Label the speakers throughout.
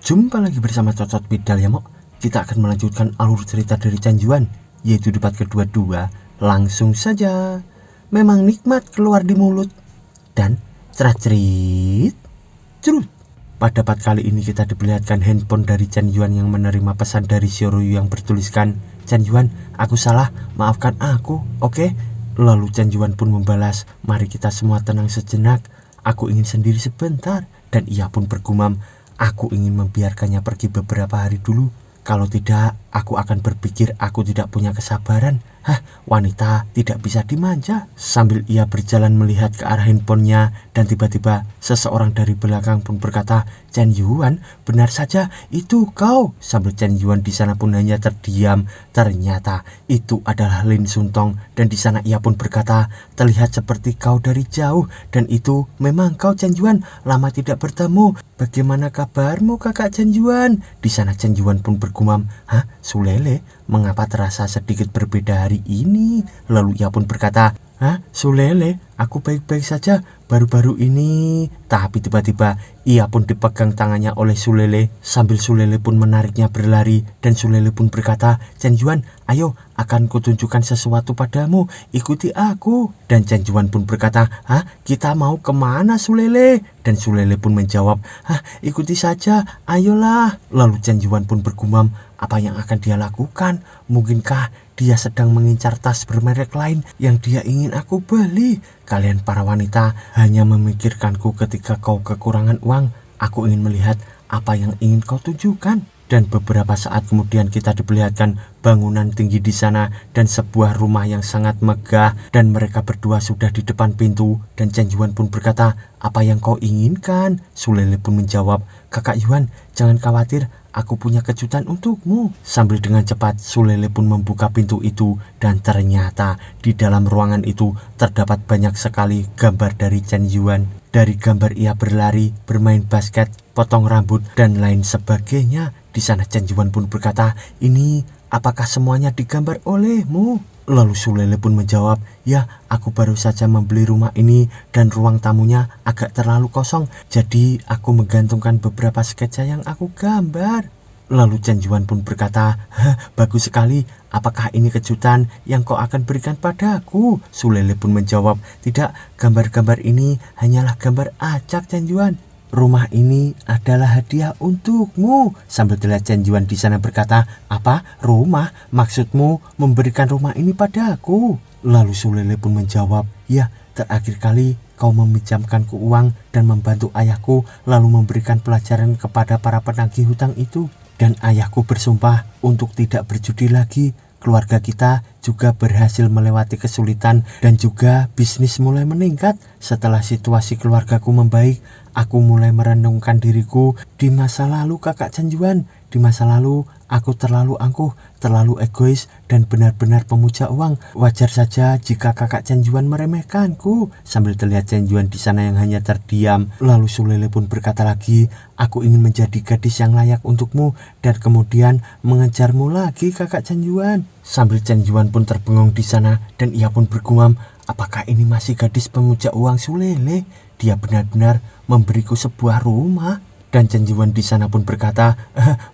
Speaker 1: Jumpa lagi bersama Cocot Bidal ya Mok. Kita akan melanjutkan alur cerita dari Chen Yuan, yaitu debat kedua-dua. Langsung saja. Memang nikmat keluar di mulut. Dan cerat-cerit cerut. Pada part kali ini kita diperlihatkan handphone dari Chen Yuan yang menerima pesan dari Xiaoryu yang bertuliskan, "Chen Yuan, aku salah, maafkan aku, oke?" Lalu Chen Yuan pun membalas, "Mari kita semua tenang sejenak. Aku ingin sendiri sebentar." Dan ia pun bergumam, "Aku ingin membiarkannya pergi beberapa hari dulu. Kalau tidak, aku akan berpikir aku tidak punya kesabaran." Hah, wanita tidak bisa dimanja. Sambil ia berjalan melihat ke arah handphonenya, dan tiba-tiba seseorang dari belakang pun berkata, "Chen Yuan, benar saja itu kau." Sambil Chen Yuan di sana pun hanya terdiam. Ternyata itu adalah Lin Suntong, dan di sana ia pun berkata, "Terlihat seperti kau dari jauh, dan itu memang kau Chen Yuan. Lama tidak bertemu. Bagaimana kabarmu kakak Chen Yuan?" Di sana Chen Yuan pun bergumam, "Hah, Sulele, mengapa terasa sedikit berbeda hari ini?" Lalu ia pun berkata, "Hah, Sulele, aku baik-baik saja baru-baru ini." Tapi tiba-tiba ia pun dipegang tangannya oleh Sulele, sambil Sulele pun menariknya berlari, dan Sulele pun berkata, "Chen Yuan, ayo, akan kutunjukkan sesuatu padamu, ikuti aku." Dan Chen Yuan pun berkata, "Hah, kita mau kemana Sulele?" Dan Sulele pun menjawab, "Hah, ikuti saja, ayolah." Lalu Chen Yuan pun bergumam, apa yang akan dia lakukan? Mungkinkah dia sedang mengincar tas bermerek lain yang dia ingin aku beli? Kalian para wanita hanya memikirkanku ketika kau kekurangan uang. Aku ingin melihat apa yang ingin kau tunjukkan. Dan beberapa saat kemudian kita diperlihatkan bangunan tinggi di sana dan sebuah rumah yang sangat megah, dan mereka berdua sudah di depan pintu. Dan Chen Yuan pun berkata, "Apa yang kau inginkan?" Sulele pun menjawab, "Kakak Yuan, jangan khawatir, aku punya kejutan untukmu." Sambil dengan cepat Sulele pun membuka pintu itu, dan ternyata di dalam ruangan itu terdapat banyak sekali gambar dari Chen Yuan. Dari gambar ia berlari, bermain basket, potong rambut, dan lain sebagainya. Di sana Chen Yuan pun berkata, "Ini apakah semuanya digambar olehmu?" Lalu Sulele pun menjawab, "Ya, aku baru saja membeli rumah ini dan ruang tamunya agak terlalu kosong, jadi aku menggantungkan beberapa sketsa yang aku gambar." Lalu Chen Yuan pun berkata, "Bagus sekali, apakah ini kejutan yang kau akan berikan padaku?" Sulele pun menjawab, "Tidak, gambar-gambar ini hanyalah gambar acak Chen Yuan. Rumah ini adalah hadiah untukmu." Sambil terlihat Chen Yuan di sana berkata, "Apa? Rumah? Maksudmu memberikan rumah ini padaku?" Lalu Sulele pun menjawab, "Ya, terakhir kali kau meminjamkanku uang dan membantu ayahku, lalu memberikan pelajaran kepada para penagih hutang itu. Dan ayahku bersumpah untuk tidak berjudi lagi. Keluarga kita juga berhasil melewati kesulitan dan juga bisnis mulai meningkat. Setelah situasi keluargaku membaik, aku mulai merenungkan diriku di masa lalu kakak Chen Yuan. Di masa lalu aku terlalu angkuh, terlalu egois, dan benar-benar pemuja uang. Wajar saja jika kakak Chen Yuan meremehkanku." Sambil terlihat Chen Yuan di sana yang hanya terdiam. Lalu Sulele pun berkata lagi, "Aku ingin menjadi gadis yang layak untukmu dan kemudian mengejarmu lagi kakak Chen Yuan." Sambil Chen Yuan pun terbengong di sana, dan ia pun bergumam, "Apakah ini masih gadis pemuja uang Sulele? Dia benar-benar memberiku sebuah rumah." Dan Chen Yuan di sana pun berkata,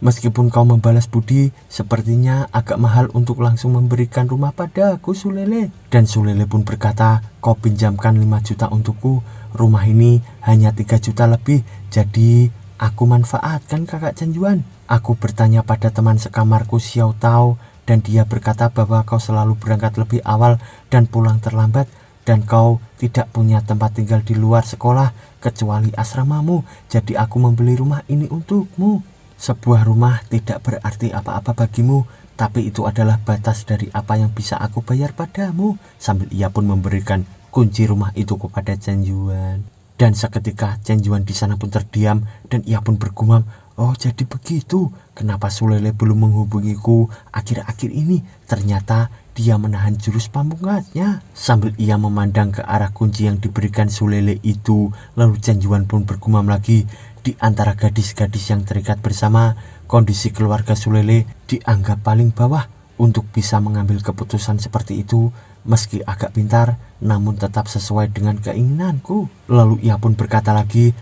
Speaker 1: "Meskipun kau membalas budi, sepertinya agak mahal untuk langsung memberikan rumah padaku Sulele." Dan Sulele pun berkata, "Kau pinjamkan 5 juta untukku. Rumah ini hanya 3 juta lebih, jadi aku manfaatkan kakak Chen Yuan. Aku bertanya pada teman sekamarku Xiao Tao, dan dia berkata bahwa kau selalu berangkat lebih awal dan pulang terlambat, dan kau tidak punya tempat tinggal di luar sekolah kecuali asramamu, jadi aku membeli rumah ini untukmu. Sebuah rumah tidak berarti apa-apa bagimu, tapi itu adalah batas dari apa yang bisa aku bayar padamu." Sambil ia pun memberikan kunci rumah itu kepada Chen Yuan. Dan seketika Chen Yuan di sana pun terdiam, dan ia pun bergumam, "Oh, jadi begitu. Kenapa Sulele belum menghubungiku akhir-akhir ini? Ternyata dia menahan jurus pamungkasnya." Sambil ia memandang ke arah kunci yang diberikan Sulele itu, lalu Chen Yuan pun bergumam lagi, "Di antara gadis-gadis yang terikat bersama, kondisi keluarga Sulele dianggap paling bawah. Untuk bisa mengambil keputusan seperti itu, meski agak pintar, namun tetap sesuai dengan keinginanku." Lalu ia pun berkata lagi,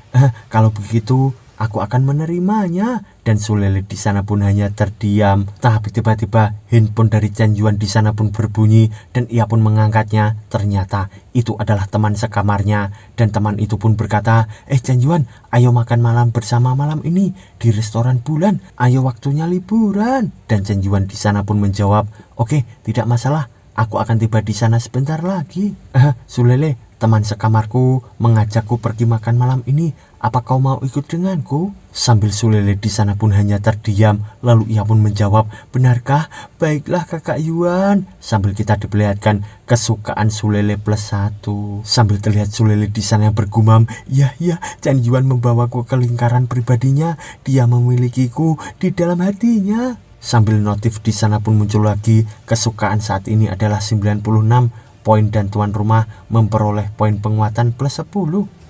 Speaker 1: "Kalau begitu, aku akan menerimanya. Dan Sulele di sana pun hanya terdiam. Tapi tiba-tiba handphone dari Chen Yuan di sana pun berbunyi dan ia pun mengangkatnya. Ternyata itu adalah teman sekamarnya dan teman itu pun berkata, Chen Yuan, ayo makan malam bersama malam ini di restoran bulan. Ayo waktunya liburan. Dan Chen Yuan di sana pun menjawab, oke, tidak masalah. Aku akan tiba di sana sebentar lagi. Sulele, teman sekamarku mengajakku pergi makan malam ini. Apa kau mau ikut denganku? Sambil Sulele di sana pun hanya terdiam. Lalu ia pun menjawab, benarkah? Baiklah kakak Yuan. Sambil kita diperlihatkan kesukaan Sulele +1. Sambil terlihat Sulele di sana yang bergumam, ya, Chen Yuan membawaku ke lingkaran pribadinya. Dia memilikiku di dalam hatinya. Sambil notif di sana pun muncul lagi, kesukaan saat ini adalah 96 poin dan tuan rumah memperoleh poin penguatan +10.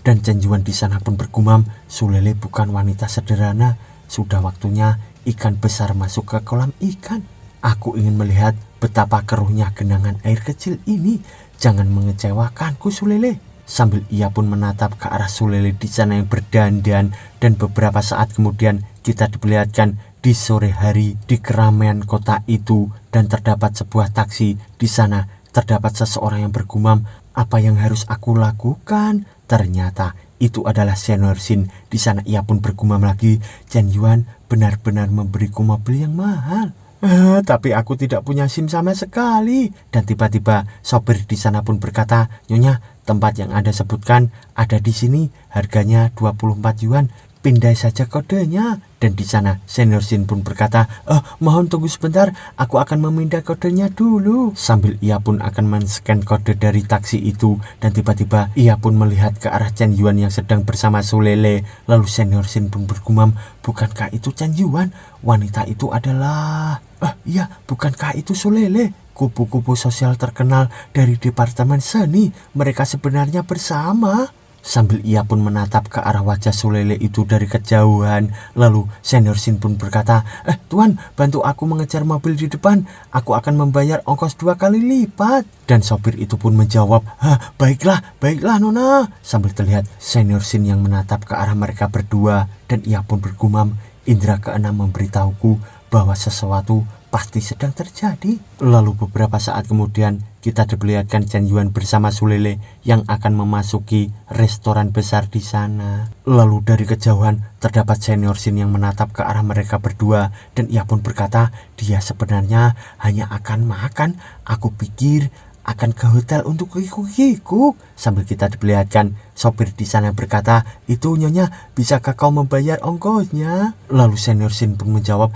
Speaker 1: Dan Chen Yuan di sana pun bergumam, Sulele bukan wanita sederhana. Sudah waktunya ikan besar masuk ke kolam ikan. Aku ingin melihat betapa keruhnya genangan air kecil ini. Jangan mengecewakanku Sulele. Sambil ia pun menatap ke arah Sulele di sana yang berdandan. Dan beberapa saat kemudian kita diperlihatkan di sore hari di keramaian kota itu dan terdapat sebuah taksi. Di sana terdapat seseorang yang bergumam, apa yang harus aku lakukan? Ternyata itu adalah Senior Shin. Di sana ia pun bergumam lagi, Chen Yuan benar-benar memberiku mobil yang mahal. Tapi aku tidak punya SIM sama sekali. Dan tiba-tiba sopir di sana pun berkata, Nyonya, tempat yang Anda sebutkan ada di sini, harganya 24 yuan. Pindai saja kodenya. Dan di sana Senior Shin pun berkata, mohon tunggu sebentar, aku akan memindah kodenya dulu. Sambil ia pun akan men-scan kode dari taksi itu. Dan tiba-tiba ia pun melihat ke arah Chen Yuan yang sedang bersama Sulele. Lalu Senior Shin pun bergumam, bukankah itu Chen Yuan? Wanita itu adalah... iya, bukankah itu Sulele? Kupu-kupu sosial terkenal dari Departemen Seni. Mereka sebenarnya bersama. Sambil ia pun menatap ke arah wajah Sulele itu dari kejauhan. Lalu Senior Shin pun berkata, Tuan, bantu aku mengejar mobil di depan. Aku akan membayar ongkos 2 kali lipat. Dan sopir itu pun menjawab, baiklah Nona. Sambil terlihat Senior Shin yang menatap ke arah mereka berdua. Dan ia pun bergumam, indera keenam memberitahuku bahwa sesuatu pasti sedang terjadi. Lalu beberapa saat kemudian kita diperlihatkan Chen Yuan bersama Sulele yang akan memasuki restoran besar di sana. Lalu dari kejauhan terdapat Senior Shin yang menatap ke arah mereka berdua dan ia pun berkata, dia sebenarnya hanya akan makan. Aku pikir akan ke hotel untuk kikuk-kikuk. Sambil kita diperlihatkan sopir di sana berkata, itu Nyonya, bisakah kau membayar ongkosnya? Lalu Senior Shin pun menjawab,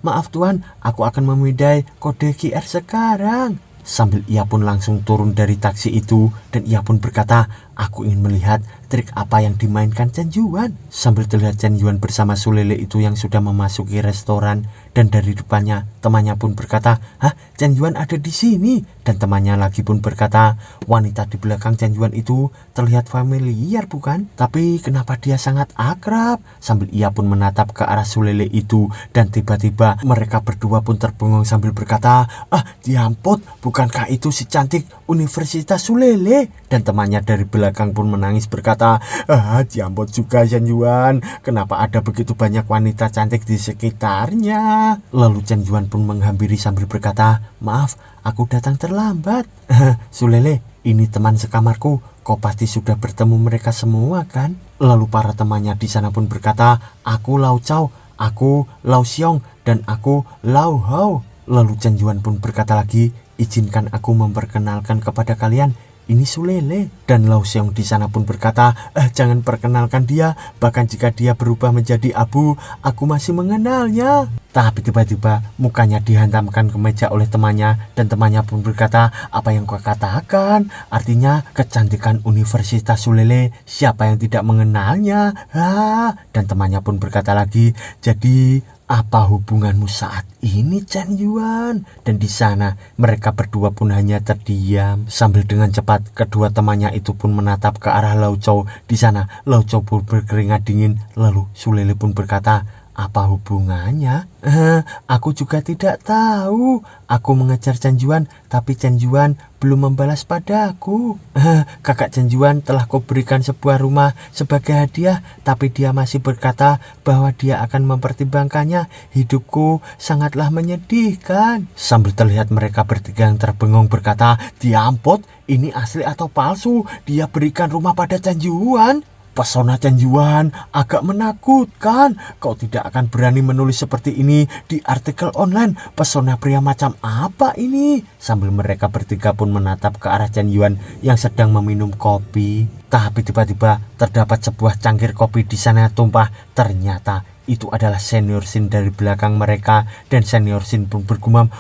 Speaker 1: maaf Tuan, aku akan memindai kode QR sekarang. Sambil ia pun langsung turun dari taksi itu dan ia pun berkata, aku ingin melihat trik apa yang dimainkan Chen Yuan. Sambil terlihat Chen Yuan bersama Sulele itu yang sudah memasuki restoran dan dari depannya temannya pun berkata, Chen Yuan ada di sini. Dan temannya lagi pun berkata, wanita di belakang Chen Yuan itu terlihat familiar bukan? Tapi kenapa dia sangat akrab? Sambil ia pun menatap ke arah Sulele itu dan tiba-tiba mereka berdua pun terbengong sambil berkata, diampot, bukankah itu si cantik Universitas Sulele? Dan temannya dari belakang pun menangis berkata, diampot juga Chen Yuan, kenapa ada begitu banyak wanita cantik di sekitarnya? Lalu Chen Yuan pun menghampiri sambil berkata, maaf, aku datang terlambat. Sulele, ini teman sekamarku, kau pasti sudah bertemu mereka semua kan? Lalu para temannya di sana pun berkata, aku Lau Chao, aku Lau Xiong, dan aku Lau Hao. Lalu Chen Yuan pun berkata lagi, izinkan aku memperkenalkan kepada kalian, ini Sulele. Dan Lau Xiong di sana pun berkata, jangan perkenalkan dia, bahkan jika dia berubah menjadi abu, aku masih mengenalnya. Tapi tiba-tiba mukanya dihantamkan ke meja oleh temannya dan temannya pun berkata, apa yang kau katakan? Artinya kecantikan Universitas Sulele, siapa yang tidak mengenalnya? Dan temannya pun berkata lagi, jadi apa hubunganmu saat ini Chen Yuan? Dan di sana mereka berdua pun hanya terdiam. Sambil dengan cepat kedua temannya itu pun menatap ke arah Lau Chao. Di sana Lau Chao pun berkeringat dingin. Lalu Sulele pun berkata, Apa hubungannya? Aku juga tidak tahu. Aku mengejar Chen Yuan, tapi Chen Yuan belum membalas padaku. Kakak Chen Yuan telah kuberikan sebuah rumah sebagai hadiah, tapi dia masih berkata bahwa dia akan mempertimbangkannya. Hidupku sangatlah menyedihkan. Sambil terlihat mereka bertiga yang terbengung berkata, "Diampot, ini asli atau palsu? Dia berikan rumah pada Chen Yuan." Pesona Chen Yuan agak menakutkan. Kau tidak akan berani menulis seperti ini di artikel online. Pesona pria macam apa ini? Sambil mereka bertiga pun menatap ke arah Chen Yuan yang sedang meminum kopi. Tapi tiba-tiba terdapat sebuah cangkir kopi di sana tumpah. Ternyata itu adalah Senior Sin dari belakang mereka, dan Senior Sin pun bergumam,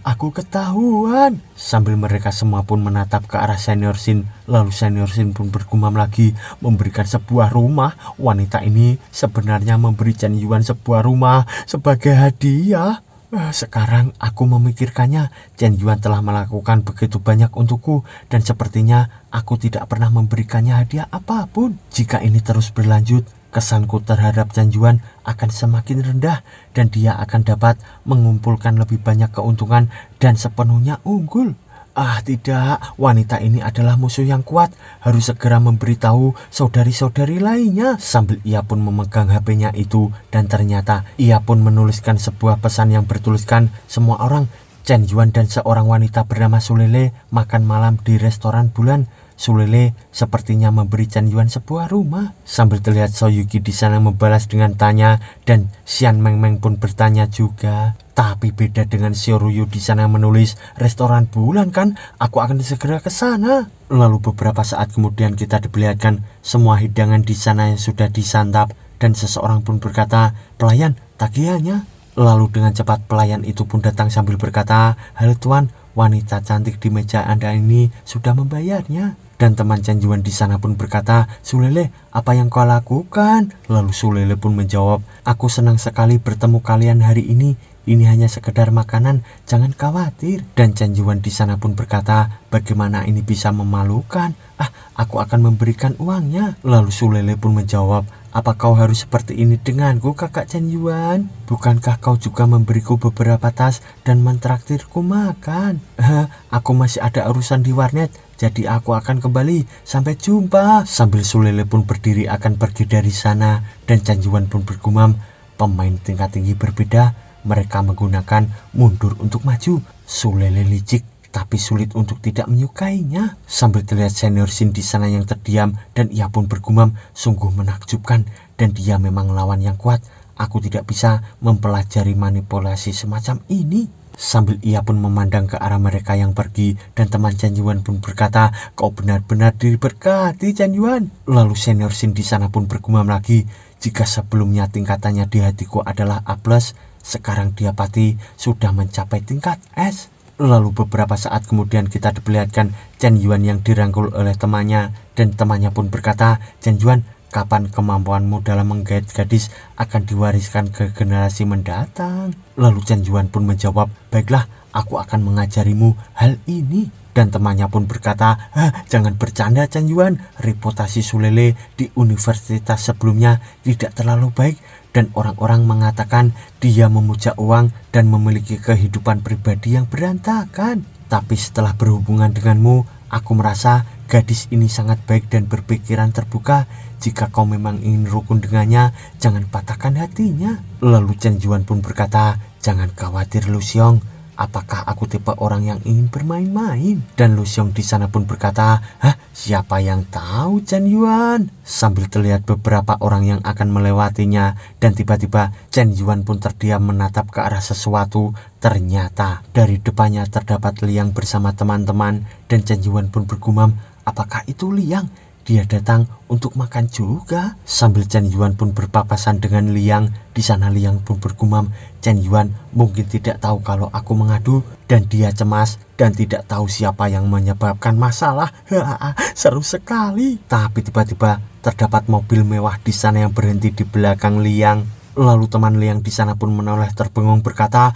Speaker 1: aku ketahuan." Sambil mereka semua pun menatap ke arah Senior Sin, lalu Senior Sin pun bergumam lagi, memberikan sebuah rumah. Wanita ini sebenarnya memberi Chen Yuan sebuah rumah sebagai hadiah. Sekarang aku memikirkannya, Chen Yuan telah melakukan begitu banyak untukku, dan sepertinya aku tidak pernah memberikannya hadiah apapun. Jika ini terus berlanjut, kesanku terhadap Chen Yuan akan semakin rendah, dan dia akan dapat mengumpulkan lebih banyak keuntungan dan sepenuhnya unggul. Tidak, wanita ini adalah musuh yang kuat. Harus segera memberitahu saudari-saudari lainnya. Sambil ia pun memegang HP-nya itu, dan ternyata ia pun menuliskan sebuah pesan yang bertuliskan, "Semua orang, Chen Yuan dan seorang wanita bernama Sulele makan malam di restoran bulan. Sulele sepertinya memberi Chen Yuan sebuah rumah." Sambil terlihat Soyuki di sana membalas dengan tanya, dan Xian Meng Meng pun bertanya juga. Tapi beda dengan Xiaoruyu di sana menulis, "Restoran bulan kan? Aku akan segera ke sana." Lalu beberapa saat kemudian kita diperlihatkan semua hidangan di sana yang sudah disantap, dan seseorang pun berkata, "Pelayan, tagihannya." Lalu dengan cepat pelayan itu pun datang sambil berkata, "Halo tuan, wanita cantik di meja Anda ini sudah membayarnya." Dan teman Chen Yuan di sana pun berkata, "Sulele, apa yang kau lakukan?" Lalu Sulele pun menjawab, "Aku senang sekali bertemu kalian hari ini. Ini hanya sekedar makanan, jangan khawatir." Dan Chen Yuan di sana pun berkata, "Bagaimana ini bisa memalukan? Aku akan memberikan uangnya." Lalu Sulele pun menjawab, "Apa kau harus seperti ini denganku, kakak Chen Yuan? Bukankah kau juga memberiku beberapa tas dan mentraktirku makan?" Aku masih ada urusan di warnet, jadi aku akan kembali. Sampai jumpa." Sambil Sulele pun berdiri akan pergi dari sana, dan Chen Yuan pun bergumam, "Pemain tingkat tinggi berbeda, mereka menggunakan mundur untuk maju. Sulele licik, tapi sulit untuk tidak menyukainya." Sambil terlihat Senior Sin di sana yang terdiam, dan ia pun bergumam, "Sungguh menakjubkan, dan dia memang lawan yang kuat. Aku tidak bisa mempelajari manipulasi semacam ini." Sambil ia pun memandang ke arah mereka yang pergi, dan teman Chen Yuan pun berkata, "Kau benar-benar diberkati, Chen Yuan." Lalu Senior Sin di sana pun bergumam lagi, "Jika sebelumnya tingkatannya di hatiku adalah A+, sekarang dia pasti sudah mencapai tingkat S." Lalu beberapa saat kemudian kita diperlihatkan Chen Yuan yang dirangkul oleh temannya, dan temannya pun berkata, "Chen Yuan, kapan kemampuanmu dalam menggait gadis akan diwariskan ke generasi mendatang?" Lalu Chen Yuan pun menjawab, "Baiklah, aku akan mengajarimu hal ini." Dan temannya pun berkata, "Jangan bercanda Chen Yuan, reputasi Sulele di universitas sebelumnya tidak terlalu baik, dan orang-orang mengatakan dia memuja uang dan memiliki kehidupan pribadi yang berantakan. Tapi setelah berhubungan denganmu, aku merasa gadis ini sangat baik dan berpikiran terbuka. Jika kau memang ingin rukun dengannya, jangan patahkan hatinya." Lalu Chen Yuan pun berkata, "Jangan khawatir Lu Xiong, apakah aku tipe orang yang ingin bermain-main?" Dan Lu Xiong di sana pun berkata, "Siapa yang tahu Chen Yuan?" Sambil terlihat beberapa orang yang akan melewatinya, dan tiba-tiba Chen Yuan pun terdiam menatap ke arah sesuatu. Ternyata dari depannya terdapat Liang bersama teman-teman, dan Chen Yuan pun bergumam, "Apakah itu Liang? Dia datang untuk makan juga." Sambil Chen Yuan pun berpapasan dengan Liang, di sana Liang pun bergumam, "Chen Yuan mungkin tidak tahu kalau aku mengadu, dan dia cemas dan tidak tahu siapa yang menyebabkan masalah." Seru sekali. Tapi tiba-tiba terdapat mobil mewah di sana yang berhenti di belakang Liang. Lalu teman Liang di sana pun menoleh terbengong berkata,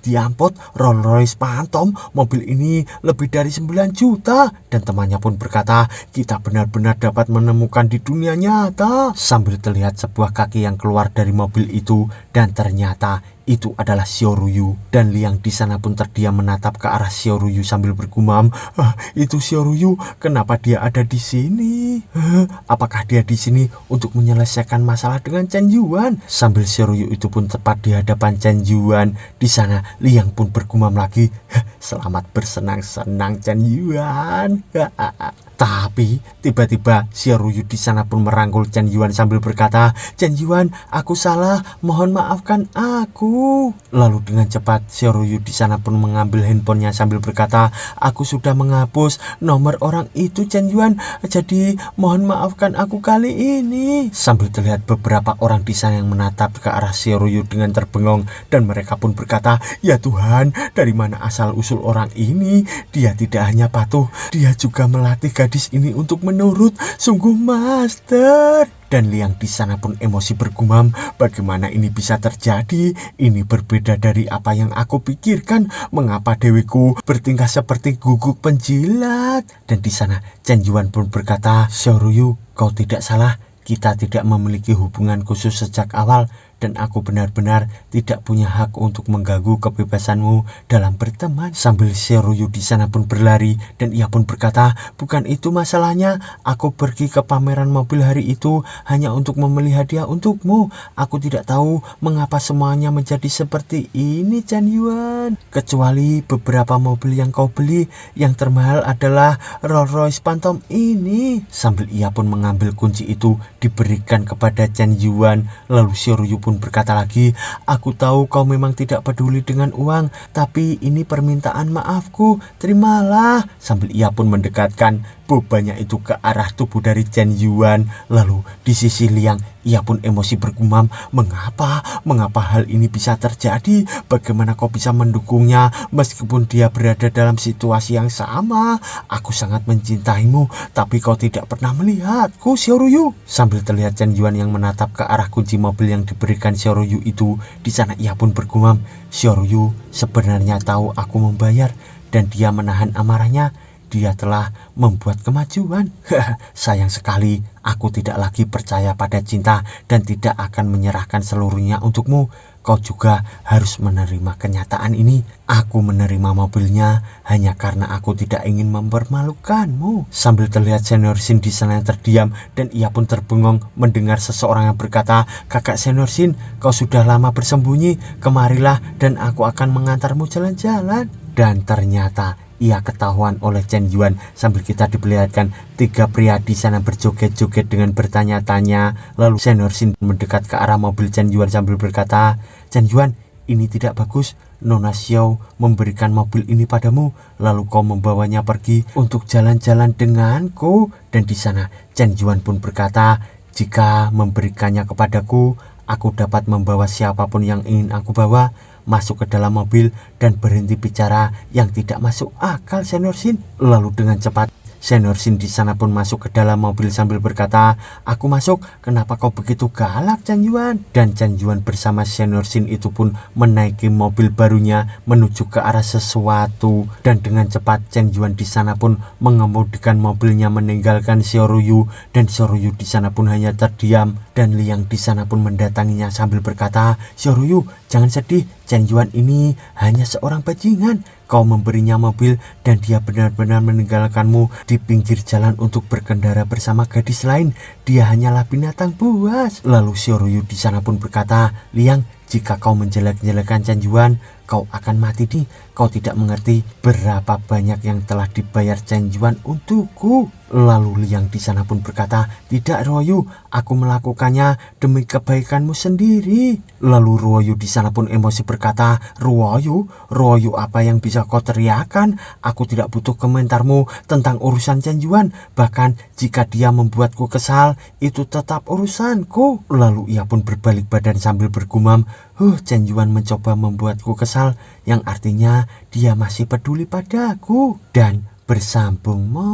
Speaker 1: diampot, Rolls Royce Phantom, mobil ini lebih dari 9 juta. Dan temannya pun berkata, kita benar-benar dapat menemukan di dunia nyata. Sambil terlihat sebuah kaki yang keluar dari mobil itu, dan ternyata itu adalah Xiaoruyu. Dan Liang di sana pun terdiam menatap ke arah Xiaoruyu sambil bergumam, itu Xiaoruyu, kenapa dia ada di sini? Apakah dia di sini untuk menyelesaikan masalah dengan Chen Yuan? Sambil Xiaoruyu itu pun tepat di hadapan Chen Yuan. Di sana Liang pun bergumam lagi, selamat bersenang-senang Chen Yuan. Tapi tiba-tiba Xiaoruyu di sana pun merangkul Chen Yuan sambil berkata, Chen Yuan, aku salah, mohon maafkan aku. Lalu dengan cepat Xiaoruyu di sana pun mengambil handphonenya sambil berkata, aku sudah menghapus nomor orang itu Chen Yuan, jadi mohon maafkan aku kali ini. Sambil terlihat beberapa orang di sana yang menatap ke arah Xiaoruyu dengan terbengong, dan mereka pun berkata, ya Tuhan, dari mana asal usul orang ini? Dia tidak hanya patuh, dia juga melatih gadis ini untuk menurut. Sungguh master. Dan Liang di sana pun emosi bergumam, bagaimana ini bisa terjadi? Ini berbeda dari apa yang aku pikirkan. Mengapa dewiku bertingkah seperti guguk penjilat? Dan di sana Chen Yuan pun berkata, Xiaoruyu, kau tidak salah. Kita tidak memiliki hubungan khusus sejak awal, dan aku benar-benar tidak punya hak untuk mengganggu kebebasanmu dalam berteman. Sambil Xiaoruyu di sana pun berlari, dan ia pun berkata, bukan itu masalahnya. Aku pergi ke pameran mobil hari itu hanya untuk membeli hadiah untukmu. Aku tidak tahu mengapa semuanya menjadi seperti ini, Chen Yuan. Kecuali beberapa mobil yang kau beli, yang termahal adalah Rolls Royce Phantom ini. Sambil ia pun mengambil kunci itu diberikan kepada Chen Yuan. Lalu Xiaoruyu pun berkata lagi, aku tahu kau memang tidak peduli dengan uang, tapi ini permintaan maafku, terimalah. Sambil ia pun mendekatkan bebannya itu ke arah tubuh dari Chen Yuan. Lalu di sisi Liang, ia pun emosi bergumam, mengapa hal ini bisa terjadi? Bagaimana kau bisa mendukungnya meskipun dia berada dalam situasi yang sama? Aku sangat mencintaimu, tapi kau tidak pernah melihatku, Xiaoruyu. Sambil terlihat Chen Yuan yang menatap ke arah kunci mobil yang diberikan Xiaoruyu itu, di sana ia pun bergumam, Xiaoruyu sebenarnya tahu aku membayar, dan dia menahan amarahnya. Dia telah membuat kemajuan. Sayang sekali, aku tidak lagi percaya pada cinta dan tidak akan menyerahkan seluruhnya untukmu. Kau juga harus menerima kenyataan ini. Aku menerima mobilnya hanya karena aku tidak ingin mempermalukanmu. Sambil terlihat Senior Shin di sana yang terdiam, dan ia pun terbengong mendengar seseorang yang berkata, kakak Senior Shin, kau sudah lama bersembunyi. Kemarilah dan aku akan mengantarmu jalan-jalan. Dan ternyata ia ketahuan oleh Chen Yuan. Sambil kita diperlihatkan tiga pria di sana berjoget-joget dengan bertanya-tanya. Lalu Senior Shin mendekat ke arah mobil Chen Yuan sambil berkata, Chen Yuan, ini tidak bagus. Nona Xiao memberikan mobil ini padamu, lalu kau membawanya pergi untuk jalan-jalan denganku. Dan di sana Chen Yuan pun berkata, jika memberikannya kepadaku, aku dapat membawa siapapun yang ingin aku bawa masuk ke dalam mobil dan berhenti bicara yang tidak masuk akal, Senior Shin. Lalu dengan cepat Senior Shin di sana pun masuk ke dalam mobil sambil berkata, aku masuk, kenapa kau begitu galak, Chen Yuan? Dan Chen Yuan bersama Senior Shin itu pun menaiki mobil barunya menuju ke arah sesuatu. Dan dengan cepat Chen Yuan di sana pun mengemudikan mobilnya meninggalkan Xiaoruyu, dan Xiaoruyu di sana pun hanya terdiam. Dan Liang di sana pun mendatanginya sambil berkata, Xiaoruyu, jangan sedih, Chen Yuan ini hanya seorang bajingan. Kau memberinya mobil dan dia benar-benar meninggalkanmu di pinggir jalan untuk berkendara bersama gadis lain. Dia hanyalah binatang buas. Lalu Xiaoruyu di sana pun berkata, Liang, jika kau menjelek-jelekan Chen Yuan, kau akan mati nih. Kau tidak mengerti berapa banyak yang telah dibayar Chen Yuan untukku. Lalu Liang di sana pun berkata, tidak Ruoyu, aku melakukannya demi kebaikanmu sendiri. Lalu Ruoyu di sana pun emosi berkata, Ruoyu apa yang bisa kau teriakan? Aku tidak butuh komentarmu tentang urusan Chen Yuan. Bahkan jika dia membuatku kesal, itu tetap urusanku. Lalu ia pun berbalik badan sambil bergumam, Chen Yuan mencoba membuatku kesal, yang artinya dia masih peduli padaku. Dan bersambung mo.